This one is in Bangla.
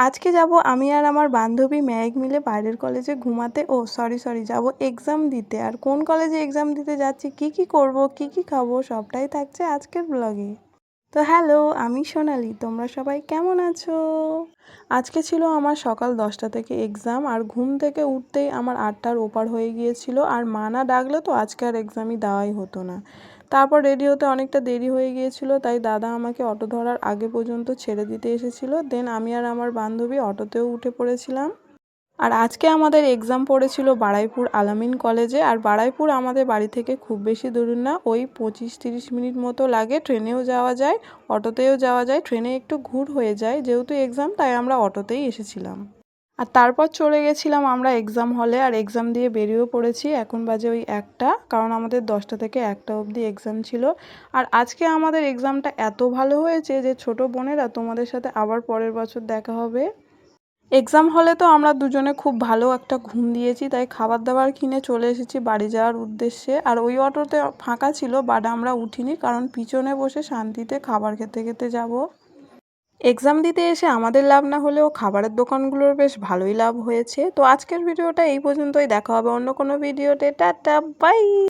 আজকে যাব আমি আর আমার বান্ধবী মেঘ মিলে বাইরের কলেজে ঘুমাতে সরি যাব এক্সাম দিতে। আর কোন কলেজে এক্সাম দিতে যাচ্ছি, কি করব, কি খাবো সবটাই থাকছে আজকের ব্লগে। তো হ্যালো, আমি সোনালি, তোমরা সবাই কেমন আছো? আজকে ছিল আমার সকাল 10টা থেকে এক্সাম, আর ঘুম থেকে উঠতেই আমার 8টার ওপার হয়ে গিয়েছিল। আর মা না ডাকলে তো আজকে আর এক্সামই দেওয়াই হতো না। তারপর রেডি হতে অনেকটা দেরি হয়ে গিয়েছিল, তাই দাদা আমাকে অটো ধরার আগে পর্যন্ত ছেড়ে দিতে এসেছিল। দেন আমি আর আমার বান্ধবী অটোতেও উঠে পড়েছিলাম। আর আজকে আমাদের এক্সাম পড়েছিল বারুইপুর আলামিন কলেজে। আর বারুইপুর আমাদের বাড়ি থেকে খুব বেশি দূর না, ওই 25-30 মিনিট মতো লাগে। ট্রেনেও যাওয়া যায়, অটোতেও যাওয়া যায়। ট্রেনে একটু ঘুর হয়ে যায়, যেহেতু এক্সাম তাই আমরা অটোতেই এসেছিলাম। আর তারপর চলে গেছিলাম আমরা এক্সাম হলে, আর এক্সাম দিয়ে বেরিয়েও পড়েছি। এখন বাজে ওই 1টা, কারণ আমাদের 10টা থেকে 1টা অবধি এক্সাম ছিল। আর আজকে আমাদের এক্সামটা এত ভালো হয়েছে যে ছোট বোনেরা, তোমাদের সাথে আবার পরের বছর দেখা হবে। এক্সাম হলে তো আমরা দুজনে খুব ভালো একটা ঘুম দিয়েছি, তাই খাবার দাবার কিনে চলে এসেছি বাড়ি যাওয়ার উদ্দেশ্যে। আর ওই অটোতে ফাঁকা ছিল, বাট আমরা উঠিনি, কারণ পিছনে বসে শান্তিতে খাবার খেতে খেতে যাব। এক্সাম দিতে এসে আমাদের লাভ না হলেও খাবারের দোকানগুলোর বেশ ভালোই লাভ হয়েছে। তো আজকের ভিডিওটা এই পর্যন্তই, দেখা হবে অন্য কোনো ভিডিওতে। Tata, by.